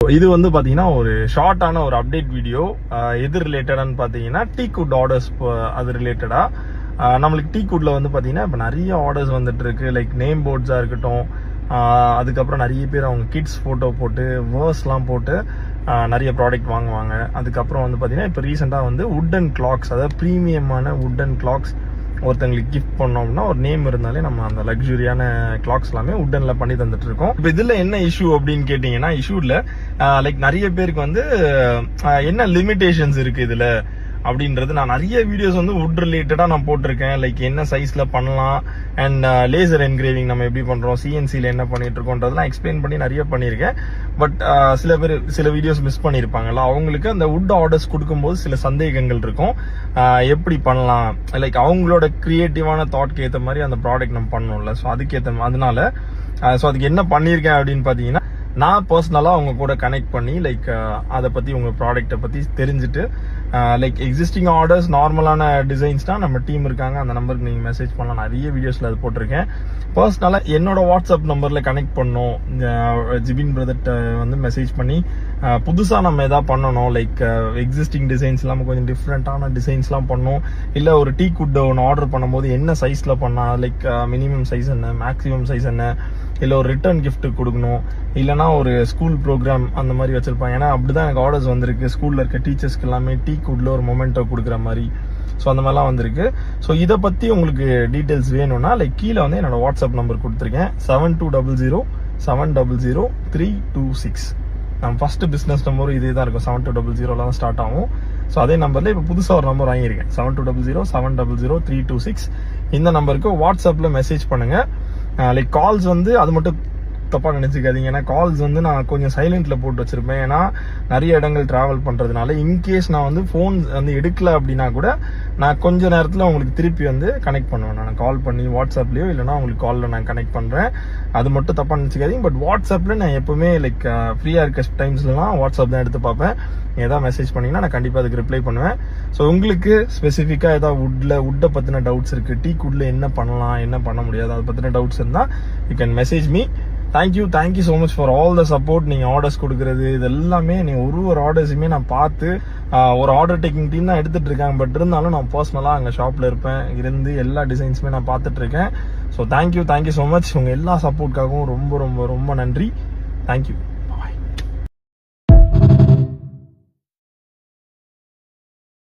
இது வந்து பாத்தீங்கன்னா ஒரு ஷார்ட்டான ஒரு அப்டேட் வீடியோ. எது ரிலேட்டடான்னு பாத்தீங்கன்னா டீக்குட் ஆர்டர்ஸ். அது ரிலேட்டடா நம்மளுக்கு டீக்குட்ல வந்து பாத்தீங்கன்னா இப்போ நிறைய ஆர்டர்ஸ் வந்துட்டு இருக்கு. லைக் நேம் போர்ட்ஸா இருக்கட்டும், அதுக்கப்புறம் நிறைய பேர் அவங்க கிட்ஸ் போட்டோ போட்டு வேர்ஸ்லாம் போட்டு நிறைய ப்ராடக்ட் வாங்குவாங்க. அதுக்கப்புறம் வந்து பாத்தீங்கன்னா இப்போ ரீசெண்டாக வந்து வுட்டன் கிளாக்ஸ், அதாவது ப்ரீமியமான வுட்டன் கிளாக்ஸ் ஒருத்தங்களுக்கு கிஃப்ட் பண்ணோம் அப்படின்னா ஒரு நேம் இருந்தாலே நம்ம அந்த லக்ஸுரியான கிளாக்ஸ் எல்லாமே உட்டன்ல பண்ணி தந்துட்டு இருக்கோம். இப்போ இதுல என்ன இஷ்யூ அப்படின்னு கேட்டீங்கன்னா, இஷ்யூல லைக் நிறைய பேருக்கு வந்து என்ன லிமிடேஷன்ஸ் இருக்கு இதுல அப்படின்றது. நான் நிறைய வீடியோஸ் வந்து வுட் ரிலேட்டடா நான் போட்டிருக்கேன். லைக் என்ன சைஸ்ல பண்ணலாம் அண்ட் லேசர் என்கிரேவிங் நம்ம எப்படி பண்றோம், சிஎன்சில என்ன பண்ணிட்டு இருக்கோன்றதெல்லாம் எக்ஸ்பிளைன் பண்ணி நிறைய பண்ணியிருக்கேன். பட் சில பேர் சில வீடியோஸ் மிஸ் பண்ணியிருப்பாங்கல்ல, அவங்களுக்கு அந்த வுட் ஆர்டர்ஸ் கொடுக்கும்போது சில சந்தேகங்கள் இருக்கும். எப்படி பண்ணலாம், லைக் அவங்களோட கிரியேட்டிவான தாட்க்கு ஏற்ற மாதிரி அந்த ப்ராடக்ட் நம்ம பண்ணணும்ல. ஸோ அதனால அதுக்கு என்ன பண்ணியிருக்கேன் அப்படின்னு பார்த்தீங்கன்னா, நான் பர்சனலாக அவங்க கூட கனெக்ட் பண்ணி லைக் அதை பற்றி உங்கள் ப்ராடக்ட்டை பற்றி தெரிஞ்சுட்டு, லைக் எக்ஸிஸ்டிங் ஆர்டர்ஸ் நார்மலான டிசைன்ஸ்னால் நம்ம டீம் இருக்காங்க, அந்த நம்பருக்கு நீங்கள் மெசேஜ் பண்ணலாம். நிறைய வீடியோஸில் அது போட்டிருக்கேன். பர்சனலாக என்னோட வாட்ஸ்அப் நம்பரில் கனெக்ட் பண்ணோம், ஜிபின் பிரதர்கிட்ட வந்து மெசேஜ் பண்ணி புதுசாக நம்ம எதாவது பண்ணணும், லைக் எக்ஸிஸ்டிங் டிசைன்ஸ் இல்லாமல் கொஞ்சம் டிஃப்ரெண்ட்டான டிசைன்ஸ்லாம் பண்ணோம், இல்லை ஒரு டீக்குட் ஒன்று ஆர்டர் பண்ணும்போது என்ன சைஸில் பண்ணால், லைக் மினிமம் சைஸ் என்ன, மேக்ஸிமம் சைஸ் என்ன, இல்லை ஒரு ரிட்டர்ன் கிஃப்ட் கொடுக்கணும், இல்லைனா ஒரு ஸ்கூல் ப்ரோக்ராம் அந்த மாதிரி வச்சிருப்பாங்க. ஏன்னா அப்படிதான் எனக்கு ஆர்டர்ஸ் வந்திருக்கு. ஸ்கூல்ல இருக்க டீச்சர்ஸ்க்கு எல்லாமே டீக்குட்ல ஒரு மொமெண்டோ கொடுக்குற மாதிரி. ஸோ அந்த மாதிரிலாம் வந்திருக்கு. ஸோ இதை பற்றி உங்களுக்கு டீட்டெயில்ஸ் வேணும்னா லைக் கீழே வந்து என்னோட வாட்ஸ்அப் நம்பர் கொடுத்துருக்கேன், 7200707326. நம்ம ஃபர்ஸ்ட் பிஸ்னஸ் நம்பரும் இதே தான் இருக்கும், 7200 தான் ஸ்டார்ட் ஆகும். ஸோ அதே நம்பர்ல இப்போ புதுசாக ஒரு நம்பர் வாங்கியிருக்கேன், 7200700326. இந்த நம்பருக்கு வாட்ஸ்அப்பில் மெசேஜ் பண்ணுங்க. லைக் கால்ஸ் வந்து அது மட்டும் தப்பா நினைச்சுக்காதீங்க. ஏன்னா கால்ஸ் வந்து நான் கொஞ்சம் சைலண்ட்ல போட்டு வச்சிருப்பேன். ஏன்னா நிறைய இடங்கள் டிராவல் பண்றதுனால இன்கேஸ் நான் வந்து போன் வந்து எடுக்கல அப்படின்னா கூட நான் கொஞ்ச நேரத்தில் உங்களுக்கு திருப்பி வந்து கனெக்ட் பண்ணுவேன். நான் கால் பண்ணி வாட்ஸ்அப்லயோ இல்லைனா உங்களுக்கு காலில் நான் கனெக்ட் பண்றேன். அது மட்டும் தப்பா நினைச்சுக்காதீங்க. பட் வாட்ஸ்அப்ல நான் எப்பவுமே லைக் ஃப்ரீயா இருக்க டைம்ஸ்லாம் வாட்ஸ்அப் தான் எடுத்து பார்ப்பேன். ஏதாவது மெசேஜ் பண்ணீங்கன்னா நான் கண்டிப்பா அதுக்கு ரிப்ளை பண்ணுவேன். ஸோ உங்களுக்கு ஸ்பெசிஃபிக்கா ஏதாவது வுட்டை பத்தின டவுட்ஸ் இருக்கு, டீக்குட்ல என்ன பண்ணலாம் என்ன பண்ண முடியாது, அதை பத்தின டவுட்ஸ் இருந்தா you can message me. Thank you so much for all the support. நீங்கள் ஆர்டர்ஸ் கொடுக்குறது இது எல்லாமே, நீங்கள் ஒரு ஆர்டர்ஸுமே நான் பார்த்து ஒரு ஆர்டர் டேக்கிங் டீம் தான் எடுத்துட்டு இருக்காங்க. பட் இருந்தாலும் நான் பர்சனலாக அங்கே ஷாப்பில் இருப்பேன், இருந்து எல்லா டிசைன்ஸுமே நான் பார்த்துட்டு இருக்கேன். So thank you so much. உங்கள் எல்லா சப்போர்ட்காகவும் ரொம்ப ரொம்ப ரொம்ப நன்றி. தேங்க்யூ.